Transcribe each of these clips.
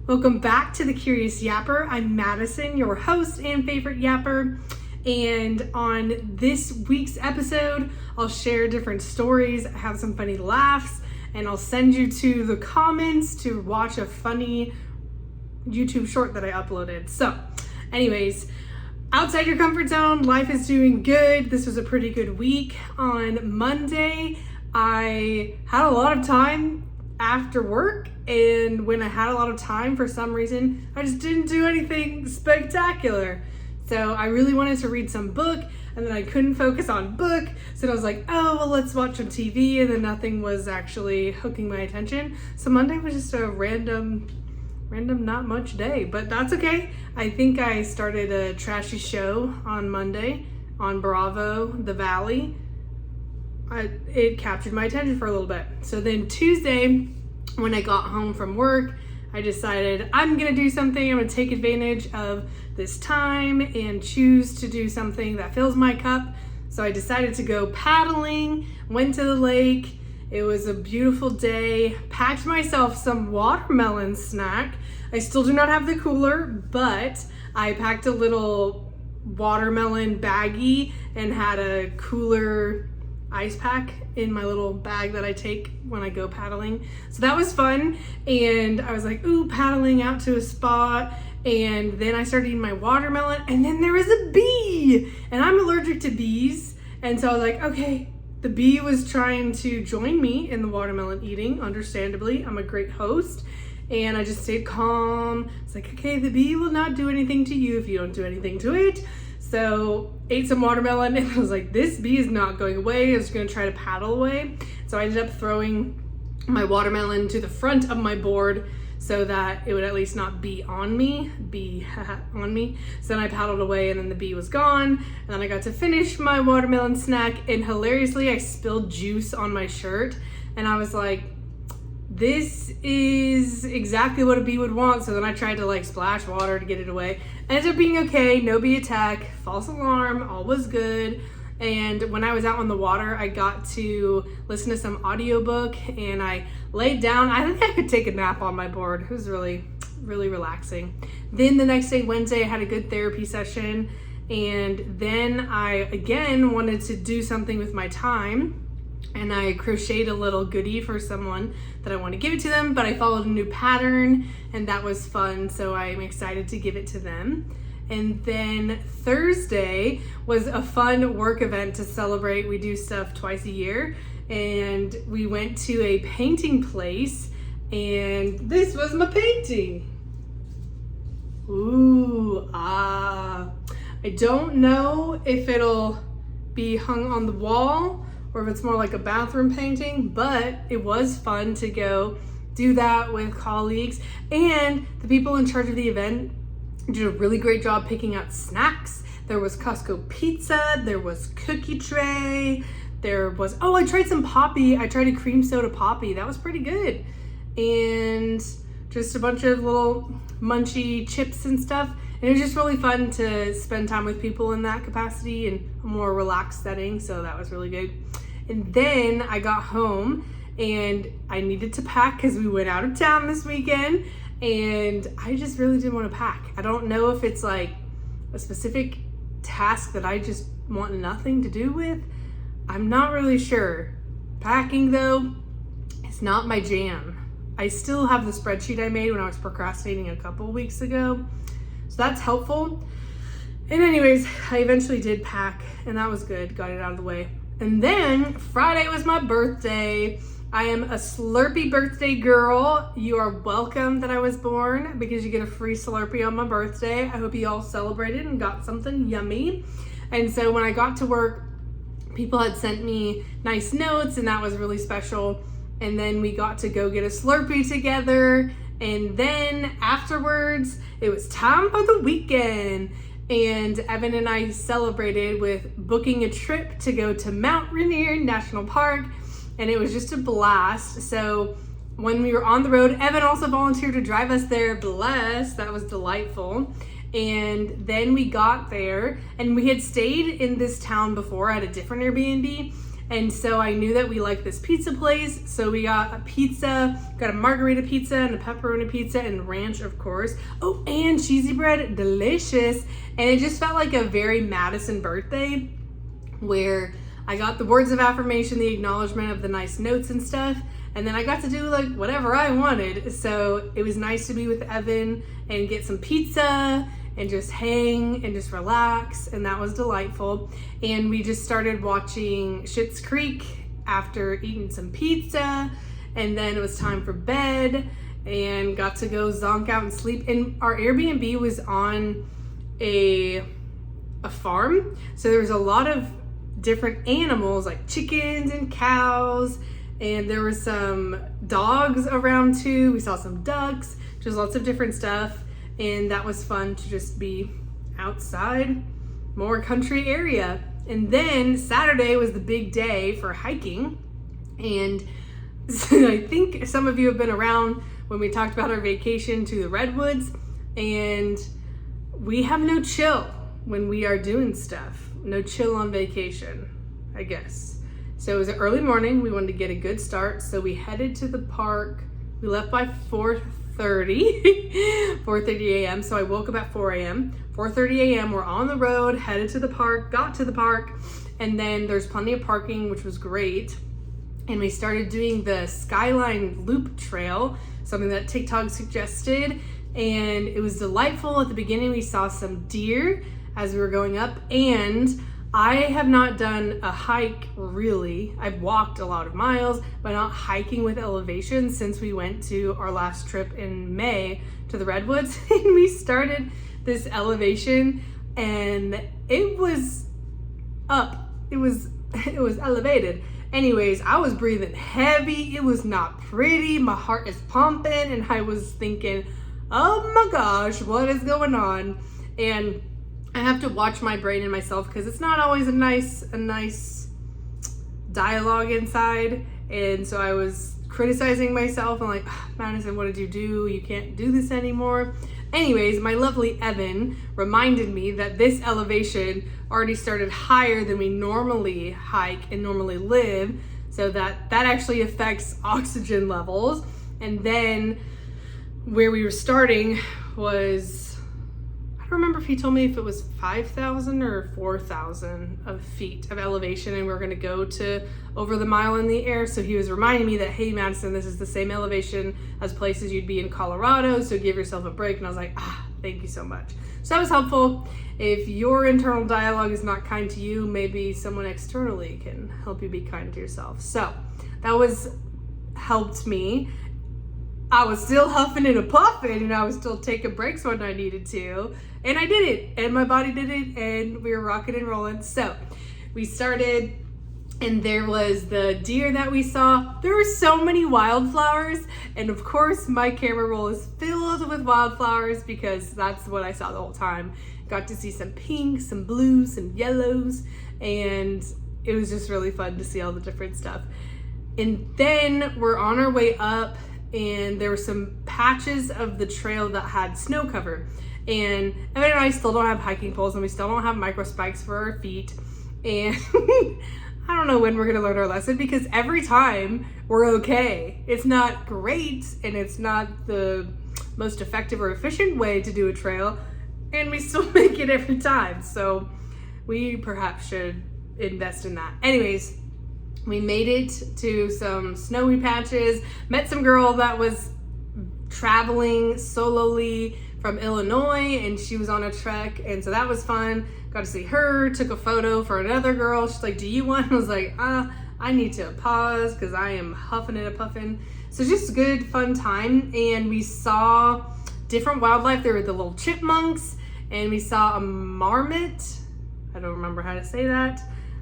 Welcome back to The Curious Yapper. I'm Madison, your host and favorite yapper. And on this week's episode, I'll share different stories, have some funny laughs, and I'll send you to the comments to watch a funny YouTube short that I uploaded. So, anyways, outside your comfort zone, life is doing good. This was a pretty good week. On Monday, I had a lot of time after work, and when I had a lot of time, for some reason, I just didn't do anything spectacular. So I really wanted to read some book, and then I couldn't focus on book, so I was like, oh, well, let's watch some TV, and then nothing was actually hooking my attention. So Monday was just a random not much day, but that's okay. I think I started a trashy show on Monday on Bravo, The Valley. It captured my attention for a little bit. So then Tuesday, when I got home from work, I decided I'm gonna do something. I'm gonna take advantage of this time and choose to do something that fills my cup. So I decided to go paddling, went to the lake. It was a beautiful day. Packed myself some watermelon snack. I still do not have the cooler, but I packed a little watermelon baggie and had a cooler ice pack in my little bag that I take when I go paddling. So that was fun. And I was like, ooh, paddling out to a spot. And then I started eating my watermelon, and then there was a bee, and I'm allergic to bees. And so I was like, okay, the bee was trying to join me in the watermelon eating, understandably. I'm a great host. And I just stayed calm. It's like, okay, the bee will not do anything to you if you don't do anything to it. So ate some watermelon, and I was like, this bee is not going away. I was gonna try to paddle away. So I ended up throwing my watermelon to the front of my board so that it would at least not be on me. So then I paddled away, and then the bee was gone. And then I got to finish my watermelon snack, and hilariously, I spilled juice on my shirt. And I was like, this is exactly what a bee would want. So then I tried to splash water to get it away. Ended up being okay, no bee attack, false alarm, all was good. And when I was out on the water, I got to listen to some audiobook, and I laid down. I think I could take a nap on my board. It was really, really relaxing. Then the next day, Wednesday, I had a good therapy session. And then I, again, wanted to do something with my time. And I crocheted a little goodie for someone that I want to give it to them, but I followed a new pattern, and that was fun. So I'm excited to give it to them. And then Thursday was a fun work event to celebrate. We do stuff twice a year, and we went to a painting place, and this was my painting. Ooh, I don't know if it'll be hung on the wall or if it's more like a bathroom painting, but it was fun to go do that with colleagues. And the people in charge of the event did a really great job picking out snacks. There was Costco pizza, there was cookie tray, there was, I tried some Poppy. I tried a cream soda Poppy. That was pretty good. And just a bunch of little munchy chips and stuff. And it was just really fun to spend time with people in that capacity in a more relaxed setting. So that was really good. And then I got home, and I needed to pack because we went out of town this weekend, and I just really didn't want to pack. I don't know if it's like a specific task that I just want nothing to do with. I'm not really sure. Packing, though, is not my jam. I still have the spreadsheet I made when I was procrastinating a couple weeks ago, so that's helpful. And anyways, I eventually did pack, and that was good. Got it out of the way. And then Friday was my birthday. I am a Slurpee birthday girl. You are welcome that I was born, because you get a free Slurpee on my birthday. I hope you all celebrated and got something yummy. And so when I got to work, people had sent me nice notes, and that was really special. And then we got to go get a Slurpee together. And then afterwards, it was time for the weekend. And Evan and I celebrated with booking a trip to go to Mount Rainier National Park, and it was just a blast. So when we were on the road, Evan also volunteered to drive us there. Bless, that was delightful. And then we got there, and we had stayed in this town before at a different Airbnb, And so I knew that we liked this pizza place. So we got a pizza, got a margarita pizza and a pepperoni pizza and ranch, of course. Oh, and cheesy bread, delicious. And it just felt like a very Madison birthday where I got the words of affirmation, the acknowledgement of the nice notes and stuff. And then I got to do like whatever I wanted. So it was nice to be with Evan and get some pizza and just hang and just relax, and that was delightful. And we just started watching Schitt's Creek after eating some pizza, and then it was time for bed and got to go zonk out and sleep. And our Airbnb was on a farm, so there was a lot of different animals like chickens and cows, and there were some dogs around too. We saw some ducks, just lots of different stuff. And that was fun to just be outside, more country area. And then Saturday was the big day for hiking. And I think some of you have been around when we talked about our vacation to the Redwoods. And we have no chill when we are doing stuff. No chill on vacation, I guess. So it was an early morning. We wanted to get a good start. So we headed to the park. We left by 4:30 a.m. So I woke up at 4 a.m. 4:30 a.m. We're on the road, headed to the park, got to the park, and then there's plenty of parking, which was great. And we started doing the Skyline Loop Trail, something that TikTok suggested, and it was delightful. At the beginning, we saw some deer as we were going up, and I have not done a hike really. I've walked a lot of miles, but not hiking with elevation since we went to our last trip in May to the Redwoods. And we started this elevation and it was up. It was elevated. Anyways, I was breathing heavy. It was not pretty. My heart is pumping and I was thinking, oh my gosh, what is going on? And I have to watch my brain and myself because it's not always a nice dialogue inside. And so I was criticizing myself and like, Madison, what did you do? You can't do this anymore. Anyways, my lovely Evan reminded me that this elevation already started higher than we normally hike and normally live. So that actually affects oxygen levels. And then where we were starting was, I don't remember if he told me if it was 5,000 or 4,000 of feet of elevation, and we're going to go to over the mile in the air. So he was reminding me that, hey, Madison, this is the same elevation as places you'd be in Colorado, so give yourself a break. And I was like, thank you so much. So that was helpful. If your internal dialogue is not kind to you, maybe someone externally can help you be kind to yourself. So that helped me. I was still huffing and a puffing, and I was still taking breaks when I needed to. And I did it, and my body did it, and we were rocking and rolling. So we started, and there was the deer that we saw. There were so many wildflowers, and of course my camera roll is filled with wildflowers because that's what I saw the whole time. Got to see some pinks, some blues, some yellows, and it was just really fun to see all the different stuff. And then we're on our way up, and there were some patches of the trail that had snow cover. And Evan and I still don't have hiking poles, and we still don't have micro spikes for our feet. And I don't know when we're gonna learn our lesson because every time we're okay. It's not great, and it's not the most effective or efficient way to do a trail, and we still make it every time. So we perhaps should invest in that. Anyways, we made it to some snowy patches, met some girl that was traveling solely from Illinois, and she was on a trek, and so that was fun. Got to see her, took a photo for another girl. She's like, do you want? I was like, I need to pause because I am huffing and a puffing. So just a good, fun time, and we saw different wildlife. There were the little chipmunks, and we saw a marmot. I don't remember how to say that.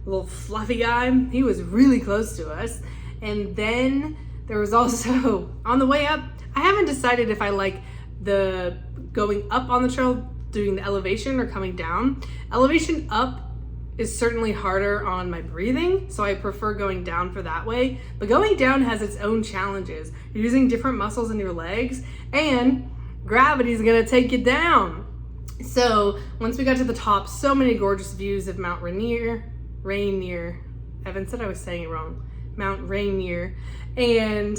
Little fluffy guy. He was really close to us. And then there was also, on the way up, I haven't decided if I like the going up on the trail, doing the elevation, or coming down. Elevation up is certainly harder on my breathing, so I prefer going down for that way. But going down has its own challenges. You're using different muscles in your legs, and gravity is gonna take you down. So once we got to the top, so many gorgeous views of Mount Rainier. Evan said I was saying it wrong. Mount Rainier. And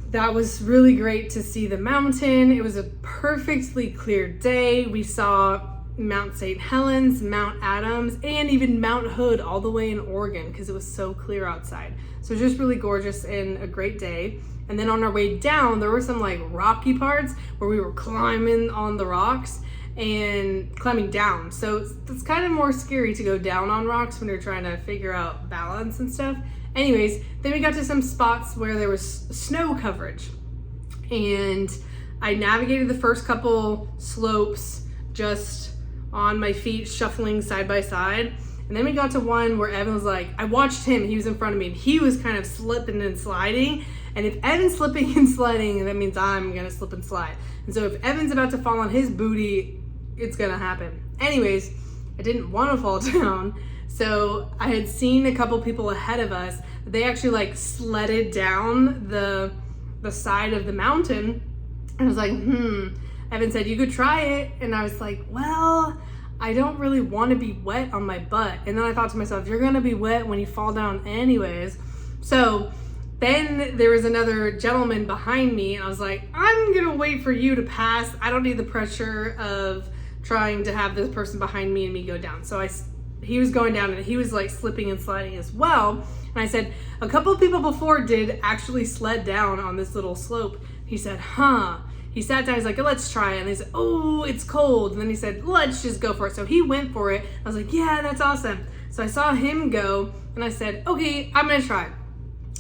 that was really great to see the mountain. It was a perfectly clear day. We saw Mount St. Helens, Mount Adams, and even Mount Hood all the way in Oregon because it was so clear outside. So it was just really gorgeous and a great day. And then on our way down, there were some like rocky parts where we were climbing on the rocks and climbing down. So it's kind of more scary to go down on rocks when you're trying to figure out balance and stuff. Anyways, then we got to some spots where there was snow coverage. And I navigated the first couple slopes just on my feet, shuffling side by side. And then we got to one where Evan was like, I watched him, he was in front of me, and he was kind of slipping and sliding. And if Evan's slipping and sliding, that means I'm gonna slip and slide. And so if Evan's about to fall on his booty, it's gonna happen. Anyways, I didn't want to fall down. So I had seen a couple people ahead of us. They actually like sledded down the side of the mountain. And I was like, Evan said, you could try it. And I was like, well, I don't really want to be wet on my butt. And then I thought to myself, you're going to be wet when you fall down anyways. So then there was another gentleman behind me. And I was like, I'm going to wait for you to pass. I don't need the pressure of trying to have this person behind me and me go down. So he was going down and he was like slipping and sliding as well. And I said, a couple of people before did actually sled down on this little slope. He said, He sat down, he's like, let's try it. And they said, oh, it's cold. And then he said, let's just go for it. So he went for it. I was like, yeah, that's awesome. So I saw him go and I said, okay, I'm gonna try.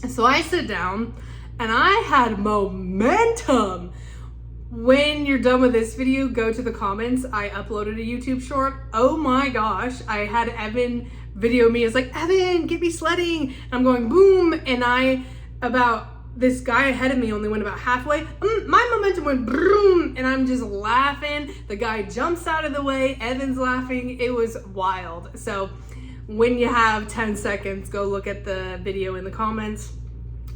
And so I sit down and I had momentum. When you're done with this video, go to the comments. I uploaded a YouTube short. Oh my gosh. I had Evan video me. I was like, Evan, get me sledding. And I'm going boom. And this guy ahead of me only went about halfway. My momentum went boom. And I'm just laughing. The guy jumps out of the way. Evan's laughing. It was wild. So when you have 10 seconds, go look at the video in the comments.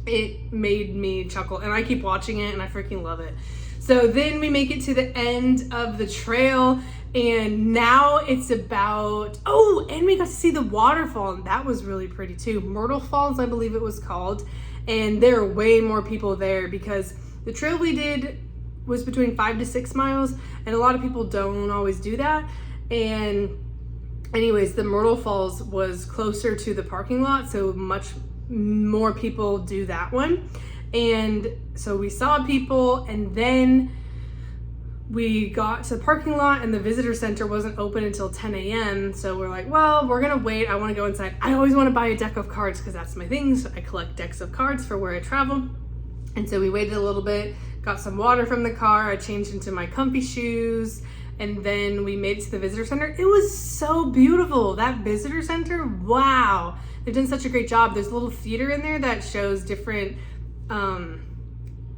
It made me chuckle. And I keep watching it and I freaking love it. So then we make it to the end of the trail and now it's about, and we got to see the waterfall and that was really pretty too. Myrtle Falls, I believe it was called. And there are way more people there because the trail we did was between 5 to 6 miles and a lot of people don't always do that. And anyways, the Myrtle Falls was closer to the parking lot, so much more people do that one. And so we saw people and then we got to the parking lot and the visitor center wasn't open until 10 a.m. So we're like, well, we're gonna wait. I wanna go inside. I always wanna buy a deck of cards because that's my thing. So I collect decks of cards for where I travel. And so we waited a little bit, got some water from the car. I changed into my comfy shoes and then we made it to the visitor center. It was so beautiful. That visitor center, wow. They've done such a great job. There's a little theater in there that shows different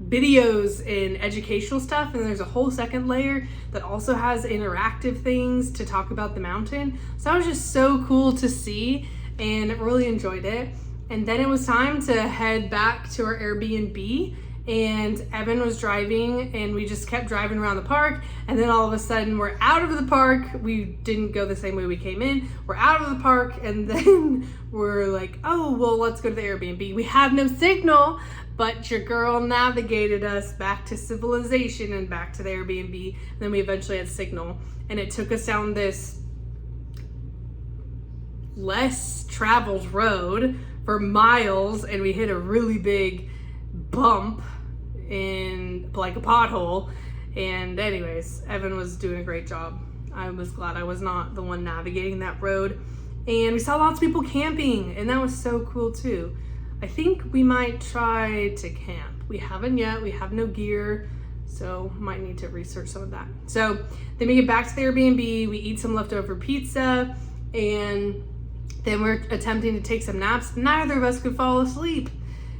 videos and educational stuff, and there's a whole second layer that also has interactive things to talk about the mountain. So that was just so cool to see and really enjoyed it. And then it was time to head back to our Airbnb and Evan was driving and we just kept driving around the park, and then all of a sudden we're out of the park. We didn't go the same way we came in. We're out of the park and then we're like, oh, well, let's go to the Airbnb. We have no signal, but your girl navigated us back to civilization and back to the Airbnb. And then we eventually had signal and it took us down this less traveled road for miles and we hit a really big bump in like a pothole. And anyways, Evan was doing a great job. I was glad I was not the one navigating that road. And we saw lots of people camping and that was so cool too. I think we might try to camp. We haven't yet, we have no gear, so might need to research some of that. So then we get back to the Airbnb, we eat some leftover pizza, and then we're attempting to take some naps. Neither of us could fall asleep.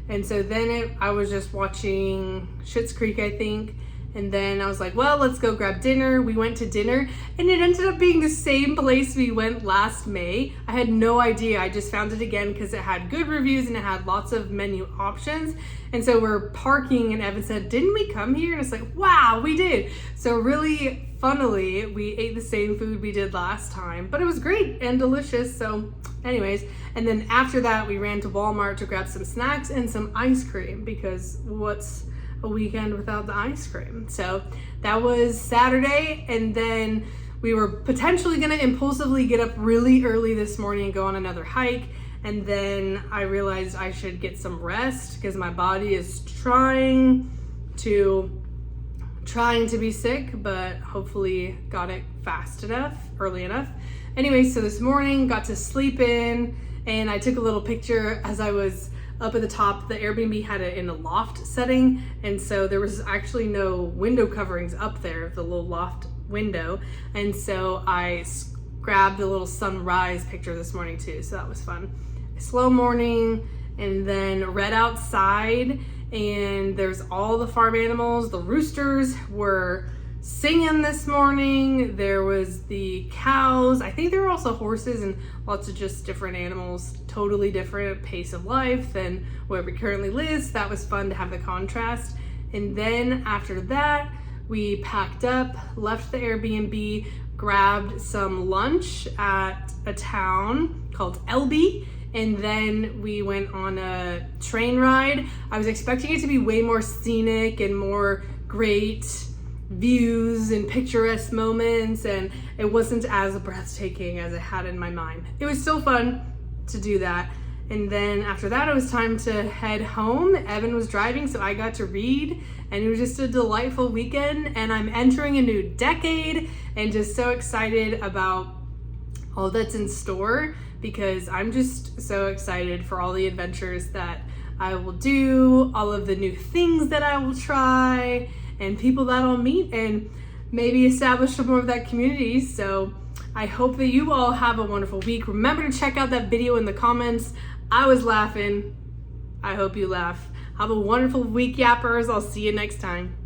And so then I was just watching Schitt's Creek, I think, And then I was like, well, let's go grab dinner. We went to dinner and it ended up being the same place we went last May. I had no idea. I just found it again because it had good reviews and it had lots of menu options. And so we're parking and Evan said, didn't we come here? And it's like, wow, we did. So really funnily, we ate the same food we did last time, but it was great and delicious. So anyways, and then after that, we ran to Walmart to grab some snacks and some ice cream because what's a weekend without the ice cream? So that was Saturday, and then we were potentially gonna impulsively get up really early this morning and go on another hike, and then I realized I should get some rest because my body is trying to be sick, but hopefully got it early enough. Anyway, so this morning got to sleep in, and I took a little picture as I was up at the top. The Airbnb had it in a loft setting, and so there was actually no window coverings up there, the little loft window, and so I grabbed a little sunrise picture this morning too, so that was fun. Slow morning, and then read outside, and there's all the farm animals. The roosters were singing this morning. There was the cows. I think there were also horses and lots of just different animals, totally different pace of life than where we currently live. So that was fun to have the contrast. And then after that, we packed up, left the Airbnb, grabbed some lunch at a town called Elby, and then we went on a train ride. I was expecting it to be way more scenic and more great views and picturesque moments, and it wasn't as breathtaking as I had in my mind. It was still fun to do that. And then after that, it was time to head home. Evan was driving, so I got to read, and it was just a delightful weekend. And I'm entering a new decade and just so excited about all that's in store, because I'm just so excited for all the adventures that I will do, all of the new things that I will try, and people that I'll meet, and maybe establish some more of that community. So I hope that you all have a wonderful week. Remember to check out that video in the comments. I was laughing. I hope you laugh. Have a wonderful week, yappers. I'll see you next time.